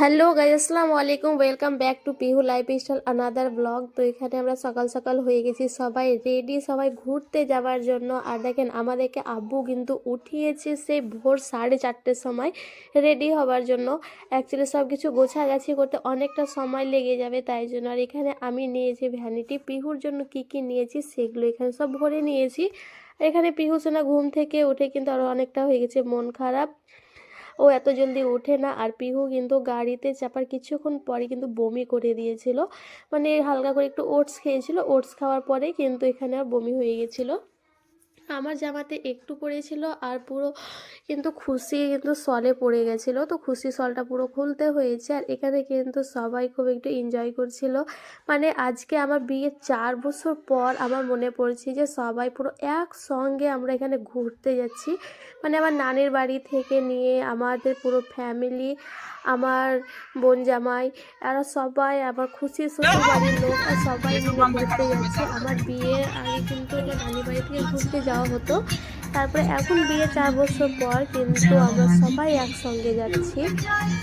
Hello guys, আসসালামু আলাইকুম। Welcome back to Pihu lifestyle another blog. তো এখানে আমরা সকাল সকাল হয়ে গেছি, সবাই রেডি, সবাই ঘুরতে যাওয়ার জন্য। আর দেখেন আমাদেরকে আব্বু কিন্তু উঠিয়েছে সেই ভোর 4:30টার সময় রেডি হওয়ার জন্য। অ্যাকচুয়ালি সব কিছু গোছাগাছি করতে অনেকটা সময় লেগে যাবে, তাই জন্য। আর এখানে আমি নিয়েছি ভ্যানিটি। পিহুর জন্য কি কি নিয়েছি সেগুলো এখানে সব ভরে নিয়েছি। এখানে পিহু সোনা ঘুম থেকে উঠে কিন্তু আরও অনেকটা হয়ে গেছে মন খারাপ, ও এত জলদি ওঠে না। আর পিহু কিন্তু গাড়িতে চাপার কিছুক্ষণ পরে কিন্তু বমি করে দিয়েছিল, মানে হালকা করে একটু ওটস খেয়েছিল, ওটস খাওয়ার পরে কিন্তু এখানে আর বমি হয়ে গেছিলো। আমার জামাতে একটু পড়েছিল আর পুরো কিন্তু খুশি কিন্তু সলে পড়ে গেছিলো, তো খুশি সলটা পুরো খুলতে হয়েছে। আর এখানে কিন্তু সবাই খুব একটু এনজয় করছিল, মানে আজকে আমার বিয়ের 4 বছর পর আমার মনে পড়ছে যে সবাই পুরো একসঙ্গে আমরা এখানে ঘুরতে যাচ্ছি। মানে আমার নানির বাড়ি থেকে নিয়ে আমাদের পুরো ফ্যামিলি, আমার বোন জামাই, আর সবাই, আবার খুশি শ্বশুর বাড়ির লোক, আর সবাই মিলে ঘুরতে যাচ্ছে। আমার বিয়ের আগে কিন্তু আমার নানির বাড়ি থেকে ঘুরতে যাওয়া হতো, তারপরে এখন বিয়ে 4 বছর পর কিন্তু আমরা সবাই একসঙ্গে যাচ্ছি।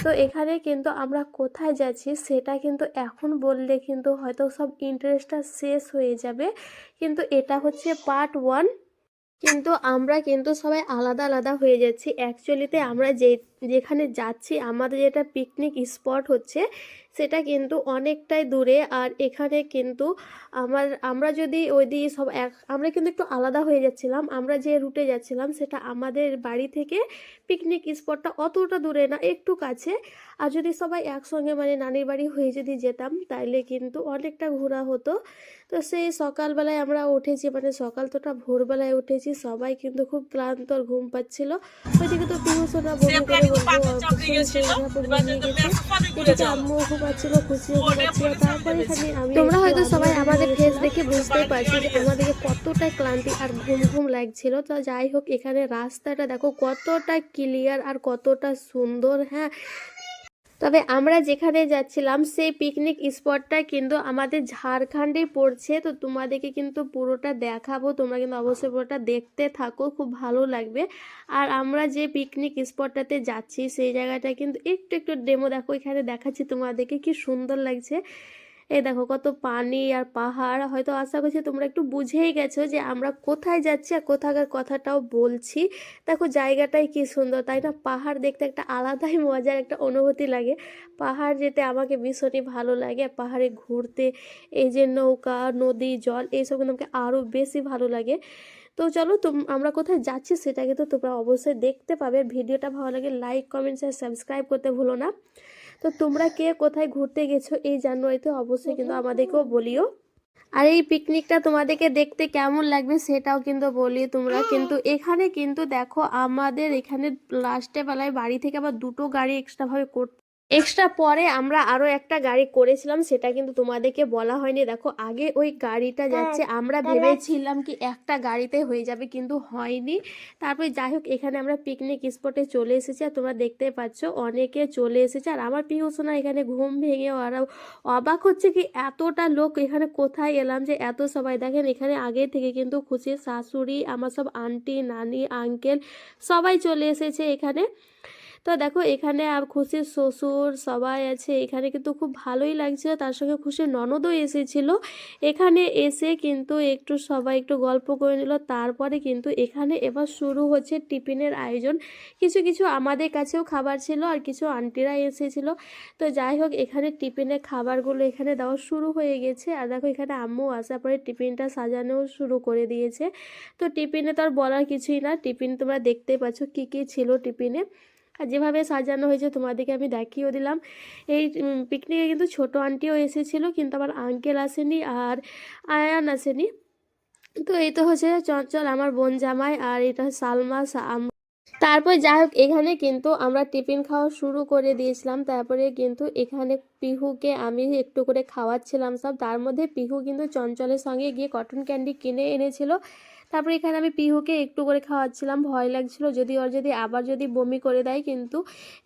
তো এখানে কিন্তু আমরা কোথায় যাচ্ছি সেটা কিন্তু এখন বললে কিন্তু হয়তো সব ইন্টারেস্টটা শেষ হয়ে যাবে, কিন্তু এটা হচ্ছে পার্ট 1। কিন্তু আমরা কিন্তু সবাই আলাদা আলাদা হয়ে যাচ্ছি। অ্যাকচুয়ালিতে আমরা যেখানে যাচ্ছি, আমাদের যেটা পিকনিক স্পট হচ্ছে, সেটা কিন্তু অনেকটাই দূরে। আর এখানে কিন্তু আমরা যদি ওই দিয়ে সব আমরা কিন্তু একটু আলাদা হয়ে যাচ্ছিলাম। আমরা যে রুটে যাচ্ছিলাম সেটা আমাদের বাড়ি থেকে পিকনিক স্পটটা অতটা দূরে না, একটু কাছে। আর যদি সবাই একসঙ্গে মানে নানির বাড়ি হয়ে যদি যেতাম তাইলে কিন্তু অনেকটা ঘোরা হতো। তো সেই সকালবেলায় আমরা উঠেছি, মানে সকাল তোটা ভোরবেলায় উঠেছি, সবাই কিন্তু খুব ক্লান্ত, ঘুম পাচ্ছিল। ওইদিকে তো পিহু সোনা বমি করে বলবো ঘুমিয়ে গেছে, এদিকে আম্মুও ঘুমাচ্ছিল, খুশিও ঘুমাচ্ছিল। তারপরে এখানে আমি, তোমরা হয়তো সবাই আমাদের ফেস দেখে বুঝতেই পারছি যে আমাদেরকে কতটা ক্লান্তি আর ঘুম ঘুম লাগছিল। তো যাই হোক, এখানে রাস্তাটা দেখো কতটা ক্লিয়ার আর কতটা সুন্দর। হ্যাঁ, তবে আমরা যেখানে যাচ্ছিলাম সেই পিকনিক স্পটটা কিন্তু আমাদের ঝাড়খণ্ডেই পড়ছে। তো তোমাদেরকে কিন্তু পুরোটা দেখাবো, তোমরা কিন্তু অবশ্যই পুরোটা দেখতে থাকো, খুব ভালো লাগবে। আর আমরা যে পিকনিক স্পটটাতে যাচ্ছি সেই জায়গাটা কিন্তু একটু একটু ডেমো দেখো, এখানে দেখাচ্ছি তোমাদেরকে, কি সুন্দর লাগছে। এই দেখো কত পানি আর পাহাড়। হয়তো আশা করছি তোমরা একটু বুঝেই গেছো যে আমরা কোথায় যাচ্ছি আর কোথাকার কথাটাও বলছি। দেখো জায়গাটাই কি সুন্দর, তাই না? পাহাড় দেখতে একটা আলাদাই মজার একটা অনুভূতি লাগে। পাহাড় যেতে আমাকে ভীষণই ভালো লাগে, পাহাড়ে ঘুরতে, এই যে নৌকা, নদী, জল, এইসব কিন্তু আমাকে আরও বেশি ভালো লাগে। তো চলো আমরা কোথায় যাচ্ছি সেটা কিন্তু তোমরা অবশ্যই দেখতে পাবে। ভিডিওটা ভালো লাগে লাইক, কমেন্ট, শেয়ার, সাবস্ক্রাইব করতে ভুলো না। তো তোমরা কে কোথায় ঘুরতে গেছো এই জানুয়ারিতে অবশ্যই কিন্তু আমাদেরকেও বলিও। আর এই পিকনিকটা তোমাদেরকে দেখতে কেমন লাগবে সেটাও কিন্তু বলি তোমরা। কিন্তু এখানে কিন্তু দেখো আমাদের এখানে লাস্টে বেলায় বাড়ি থেকে আবার 2টো গাড়ি এক্সট্রা পরে আমরা আরো একটা গাড়ি করেছিলাম, সেটা কিন্তু তোমাদেরকে বলা হয়নি। দেখো আগে ওই গাড়িটা যাচ্ছে, আমরা ভেবেছিলাম কি একটা গাড়িতে হয়ে যাবে, কিন্তু হয়নি। তারপরে যাই হোক, এখানে আমরা পিকনিক স্পটে চলে এসেছি, আর তোমরা দেখতে পাচ্ছ অনেকে চলে এসেছে। আর আমার পিহু সোনা এখানে ঘুম ভেঙে ওরা অবাক হচ্ছে কি এতটা লোক এখানে কোথায় এলাম যে এত সবাই। দেখেন এখানে আগে থেকে কিন্তু খুশির শাশুড়ি, আমার সব আন্টি, নানি, আঙ্কেল সবাই চলে এসেছে এখানে। তো দেখো এখানে খুশির শ্বশুর সবাই আছে এখানে, কিন্তু খুব ভালোই লাগছিল। তার সঙ্গে খুশির ননদও এসেছিল। এখানে এসে কিন্তু একটু সবাই একটু গল্প করে নিল। তারপরে কিন্তু এখানে এবার শুরু হচ্ছে টিফিনের আয়োজন। কিছু কিছু আমাদের কাছেও খাবার ছিল, আর কিছু আন্টিরা এসেছিল। তো যাই হোক, এখানে টিফিনের খাবারগুলো এখানে দেওয়া শুরু হয়ে গেছে। আর দেখো এখানে আম্মু আসার পরে টিফিনটা সাজানোও শুরু করে দিয়েছে। তো টিফিনে তো আর বলার কিছুই না, টিফিন তোমরা দেখতে পাচ্ছ কি কি ছিল টিফিনে। আর যেভাবে সাজানো হয়েছে তোমাদেরকে আমি দেখিয়েও দিলাম। এই পিকনিকে কিন্তু ছোট আন্টিও এসেছিল, কিন্তু আমার আঙ্কেল আসেনি আর আয়ান আসেনি। তো এই তো হচ্ছে চঞ্চল, আমার বোন জামাই, আর এটা সালমা। তার তারপর যাই হোক এখানে কিন্তু আমরা টিফিন খাওয়া শুরু করে দিয়েছিলাম। তারপরে কিন্তু এখানে পিহুকে আমি একটু করে খাওয়াচ্ছিলাম সব। তার মধ্যে পিহু কিন্তু চঞ্চলের সঙ্গে গিয়ে কটন ক্যান্ডি কিনে এনেছিল। তারপরে এখানে আমি পিহুকে একটু করে খাওয়াচ্ছিলাম, ভয় লাগছিল যদি আবার বমি করে দেয়, কিন্তু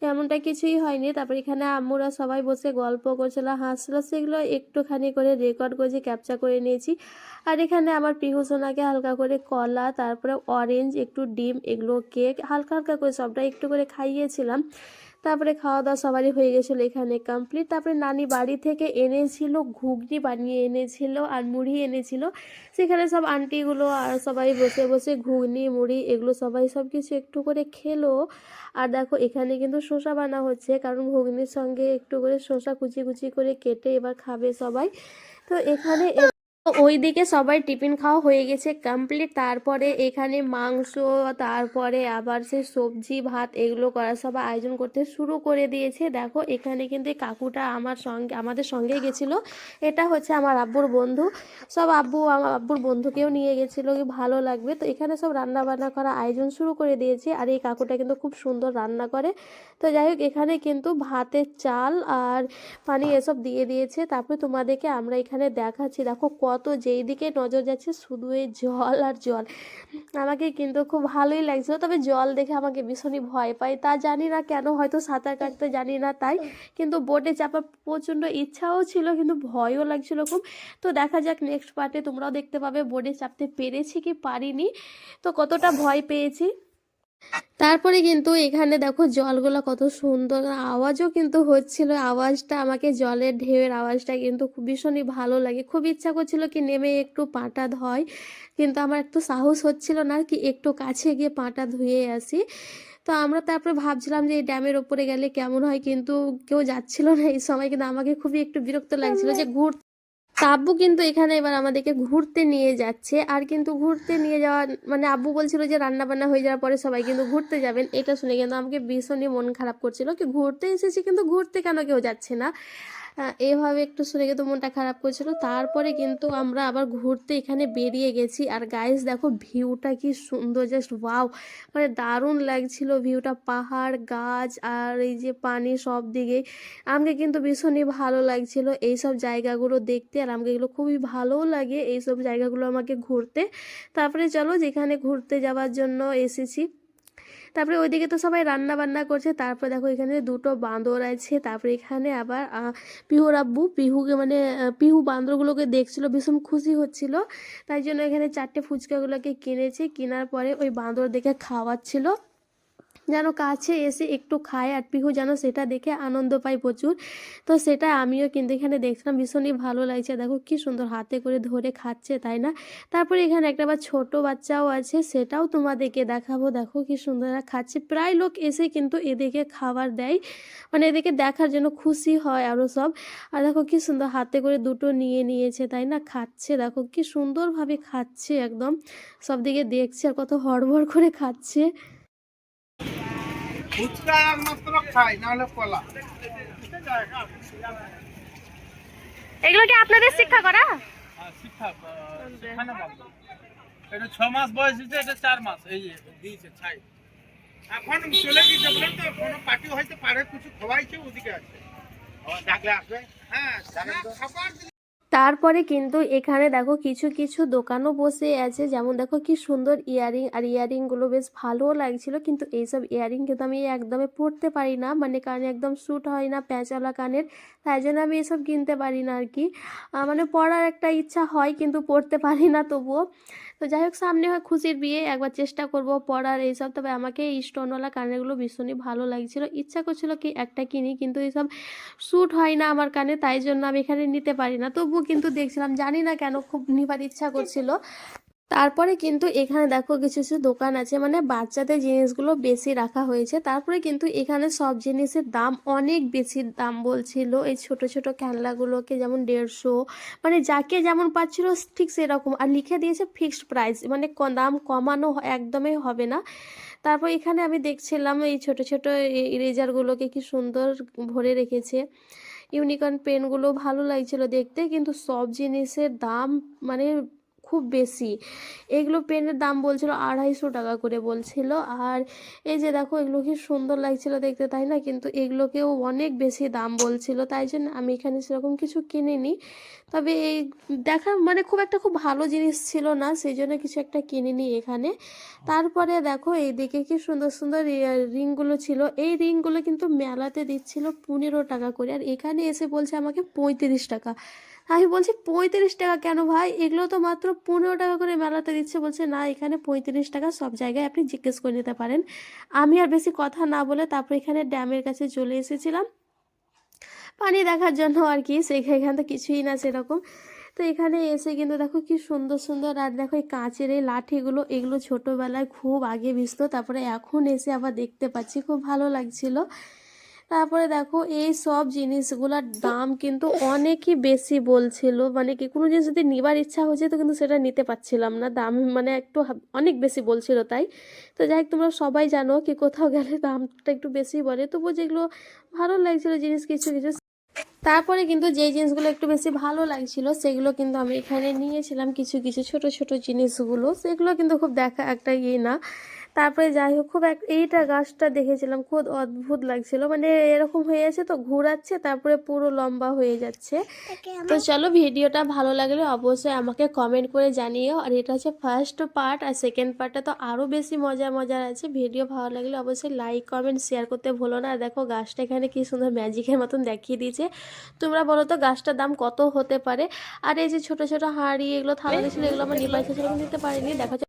এমনটা কিছুই হয়নি। তারপর এখানে আম্মুরা সবাই বসে গল্প করছিল, হাসছিল, সেগুলো একটুখানি করে রেকর্ড করেছি, ক্যাপচার করে নিয়েছি। আর এখানে আমার পিহু সোনাকে হালকা করে কলা, তারপরে অরেঞ্জ, একটু ডিম, এগুলো কেক হালকা হালকা করে সবটা একটু করে খাইয়েছিলাম। তারপরে খাওয়া দাওয়া সবারই হয়ে গেছিলো এখানে কমপ্লিট। তারপরে নানি বাড়ি থেকে এনেছিল, ঘুগনি বানিয়ে এনেছিল আর মুড়ি এনেছিল। সেখানে সব আন্টিগুলো আর সবাই বসে বসে ঘুগনি মুড়ি এগুলো সবাই সব কিছু একটু করে খেলো। আর দেখো এখানে কিন্তু শসা বানা হচ্ছে, কারণ ঘুগনির সঙ্গে একটু করে শসা কুচি কুচি করে কেটে এবার খাবে সবাই। তো এখানে ওইদিকে সবাই টিফিন খাওয়া হয়ে গেছে কমপ্লিট। তারপরে এখানে মাংস, তারপরে আবার সে সবজি ভাত এগুলো করা সবাই আয়োজন করতে শুরু করে দিয়েছে। দেখো এখানে কিন্তু এই কাকুটা আমাদের সঙ্গে গেছিলো। এটা হচ্ছে আমার আব্বুর বন্ধু। সব আমার আব্বুর বন্ধুকেও নিয়ে গেছিলো, কি ভালো লাগবে। তো এখানে সব রান্না বান্না করা আয়োজন শুরু করে দিয়েছে। আর এই কাকুটা কিন্তু খুব সুন্দর রান্না করে। তো যাই হোক এখানে কিন্তু ভাতের চাল আর পানি এসব দিয়ে দিয়েছে। তারপরে তোমাদেরকে আমরা এখানে দেখাচ্ছি, দেখো কত যেই দিকে নজর যাচ্ছে শুধু এই জল আর জল। আমাকে কিন্তু খুব ভালোই লাগছিল, তবে জল দেখে আমাকে ভীষণই ভয় পাই, তা জানি না কেন, হয়তো সাঁতার কাটতে জানি না তাই। কিন্তু বোটে চাপার প্রচণ্ড ইচ্ছাও ছিল, কিন্তু ভয়ও লাগছিল খুব। তো দেখা যাক নেক্সট পার্টে তোমরাও দেখতে পাবে বোটে চাপতে পেরেছি কি পারিনি, তো কতটা ভয় পেয়েছি। তারপরে কিন্তু এখানে দেখো জলগুলো কত সুন্দর, আওয়াজও কিন্তু হচ্ছিল। আওয়াজটা আমাকে, জলের ঢেউয়ের আওয়াজটা কিন্তু খুব ভীষণই ভালো লাগে। খুব ইচ্ছা করছিল কি নেমে একটু পাটা ধয়, কিন্তু আমার একটু সাহস হচ্ছিল না কি একটু কাছে গিয়ে পাটা ধুয়ে আসি। তো আমরা তারপরে ভাবছিলাম যে এই ড্যামের ওপরে গেলে কেমন হয়, কিন্তু কেউ যাচ্ছিল না এই সময়। কিন্তু আমাকে খুবই একটু বিরক্ত লাগছিল যে তা আব্বু কিন্তু এখানে এবার আমাদেরকে ঘুরতে নিয়ে যাচ্ছে। আর কিন্তু ঘুরতে নিয়ে যাওয়া মানে আব্বু বলছিল যে রান্না বান্না হয়ে যাওয়ার পরে সবাই কিন্তু ঘুরতে যাবেন, এটা শুনে কিন্তু আমাকে ভীষণই মন খারাপ করছিল কি ঘুরতে এসেছি কিন্তু ঘুরতে কেন কেউ যাচ্ছে না। এভাবে একটু শুনে কিন্তু মনটা খারাপ করছিল। তারপরে কিন্তু আমরা আবার ঘুরতে এখানে বেরিয়ে গেছি। আর গাইস দেখো ভিউটা কি সুন্দর, জাস্ট ওয়াও, মানে দারুণ লাগছিল ভিউটা, পাহাড় গাছ আর এই যে পানি সব দিকে। আমাকে কিন্তু ভীষণই ভালো লাগছিল এইসব জায়গাগুলো দেখতে, আর আমাকে এগুলো খুবই ভালোও লাগে এইসব জায়গাগুলো আমাকে ঘুরতে। তারপরে চলো যেখানে ঘুরতে যাওয়ার জন্য এসেছি, তারপরে ওইদিকে তো সবাই রান্না বান্না করছে। তারপরে দেখো এখানে দুটো বাঁদর আছে। তারপরে এখানে আবার পিহুর আব্বু পিহুকে মানে পিহু বাঁদরগুলোকে দেখছিল, ভীষণ খুশি হচ্ছিল, তাই জন্য এখানে 4টে ফুচকাগুলোকে কিনেছে। কেনার পরে ওই বাঁদর দেখে খাওয়াচ্ছিল, যেন কাছে এসে একটু খায় আর পিহু যেন সেটা দেখে আনন্দ পায় প্রচুর। তো সেটা আমিও কিন্তু এখানে দেখছিলাম, ভীষণই ভালো লাগছে। দেখো কি সুন্দর হাতে করে ধরে খাচ্ছে, তাই না? তারপরে এখানে একটা আবার ছোট বাচ্চাও আছে, সেটাও তোমাদেরকে দেখাবো। দেখো কি সুন্দর খাচ্ছে, প্রায় লোক এসে কিন্তু এদিকে খাবার দেয়, মানে এদিকে দেখার জন্য খুশি হয় আরও সব। আর দেখো কি সুন্দর হাতে করে দুটো নিয়ে নিয়েছে, তাই না? খাচ্ছে, দেখো কি সুন্দরভাবে খাচ্ছে, একদম সব দিকে দেখছে আর কত হড়বড় করে খাচ্ছে। ফুচকা মাত্র খাই, না হলে কলা। এগুলো কি আপনাদের শিক্ষা করা? শিক্ষা সেখানে বন্ধ। এটা 6 মাস বয়স হয়েছে, এটা 4 মাস এই যে দিয়েছে ছাই। এখন চলে গিয়েছে বলেন তো, কোনো পার্টি হয়তো পারে কিছু খোয়াইছে, ওদিকে আছে ডাকলে আসবে। হ্যাঁ খাবার। তারপরে কিন্তু এখানে দেখো কিছু কিছু দোকানও বসে আছে, যেমন দেখো কি সুন্দর ইয়ারিং, আর ইয়ারিংগুলো বেশ ভালোও লাগছিল। কিন্তু এইসব ইয়ারিং কিন্তু আমি একদমই পরতে পারি না, মানে কানে একদম স্যুট হয় না, প্যাঁচালা কানের, তাই জন্য আমি এসব কিনতে পারি না আর কি। মানে পরার একটা ইচ্ছা হয় কিন্তু পরতে পারি না তবুও। তো যাই হোক সামনে হয় খুশির বিয়ে, একবার চেষ্টা করব পরার এইসব। তবে আমাকে এই স্টোনওয়ালা কানেরগুলো ভীষণই ভালো লাগছিল, ইচ্ছা করছিল কি একটা কিনি, কিন্তু এইসব স্যুট হয় না আমার কানে, তাই জন্য আমি এখানে নিতে পারি না। তবুও কিন্তু দেখছিলাম, জানি না কেন খুব নিবার ইচ্ছা করছিল। তারপরে কিন্তু এখানে দেখো কিছু কিছু দোকান আছে, মানে বাচ্চাদের জিনিসগুলো বেশি রাখা হয়েছে। তারপরে কিন্তু এখানে সব জিনিসের দাম অনেক বেশি দাম বলছিল। এই ছোট ছোট খেলনাগুলোকে যেমন 150, মানে যাকে যেমন পাচ্ছিল ঠিক সেরকম, আর লিখে দিয়েছে ফিক্সড প্রাইস, মানে দাম কমানো একদমই হবে না। তারপর এখানে আমি দেখছিলাম এই ছোট ছোট ইরেজারগুলোকে কি সুন্দর ভরে রেখেছে। ইউনিকর্ন পেনগুলো ভালো লাগছিল দেখতে, কিন্তু সব জিনিসের দাম মানে খুব বেশি। এগুলো পেনের দাম বলছিল 250 টাকা করে বলছিল। আর এই যে দেখো এগুলো কি সুন্দর লাগছিল দেখতে, তাই না? কিন্তু এগুলোকেও অনেক বেশি দাম বলছিল, তাই জন্য আমি এখানে সেরকম কিছু কিনিনি। তবে এই দেখা মানে খুব ভালো জিনিস ছিল না, সেই জন্য কিছু একটা কিনিনি এখানে। তারপরে দেখো এইদিকে কি সুন্দর সুন্দর রিংগুলো ছিল। এই রিংগুলো কিন্তু মেলাতে দিচ্ছিল 15 টাকা করে, আর এখানে এসে বলছে আমাকে 35 টাকা। আমি বলছি 35 টাকা কেন ভাই, এগুলো তো মাত্র 15 টাকা করে মেলাতে দিচ্ছে। বলছে না, এখানে 35 টাকা, সব জায়গায় আপনি জিজ্ঞেস করে নিতে পারেন। আমি আর বেশি কথা না বলে তারপর এখানে ড্যামের কাছে চলে এসেছিলাম পানি দেখার জন্য আর কি। এখানে তো কিছুই না সেরকম। তো এখানে এসে কিন্তু দেখো কি সুন্দর সুন্দর, আর দেখো এই কাঁচের এই লাঠিগুলো, এগুলো ছোটোবেলায় খুব আগে ভিজতো, তারপরে এখন এসে আবার দেখতে পাচ্ছি, খুব ভালো লাগছিল। তারপরে দেখো এই সব জিনিসগুলোর দাম কিন্তু অনেকই বেশি বলছিল, মানে কি কোনো জিনিস যদি নেবার ইচ্ছা হয়েছে তো কিন্তু সেটা নিতে পারছিলাম না, দাম মানে একটু অনেক বেশি বলছিল তাই। তো যাই হোক, তোমরা সবাই জানো কি কোথাও গেলে দামটা একটু বেশি বলে, তবুও যেগুলো ভালো লাগছিল জিনিস কিছু কিছু, তারপরে কিন্তু যেই জিনিসগুলো একটু বেশি ভালো লাগছিল সেগুলো কিন্তু আমি এখানে নিয়েছিলাম, কিছু কিছু ছোট ছোট জিনিসগুলো, সেগুলো কিন্তু খুব দেখা একটা না। তারপরে যাই হোক, এইটা গাছটা দেখেছিলাম, খুব অদ্ভুত লাগছিল, মানে এরকম হয়ে আছে তো ঘোরাচ্ছে, তারপরে পুরো লম্বা হয়ে যাচ্ছে। তো চলো, ভিডিওটা ভালো লাগলে অবশ্যই আমাকে কমেন্ট করে জানিও। আর এটা হচ্ছে ফার্স্ট পার্ট, আর সেকেন্ড পার্টটা তো আরও বেশি মজার আছে। ভিডিও ভালো লাগলে অবশ্যই লাইক কমেন্ট শেয়ার করতে ভুলো না। আর দেখো গাছটা এখানে কি সুন্দর ম্যাজিকের মতন দেখিয়ে দিয়েছে। তোমরা বলো তো গাছটার দাম কত হতে পারে? আর এই যে ছোট ছোট হাঁড়ি, এগুলো থালা দিয়েছিল, এগুলো আমার নিতে পারিনি। দেখা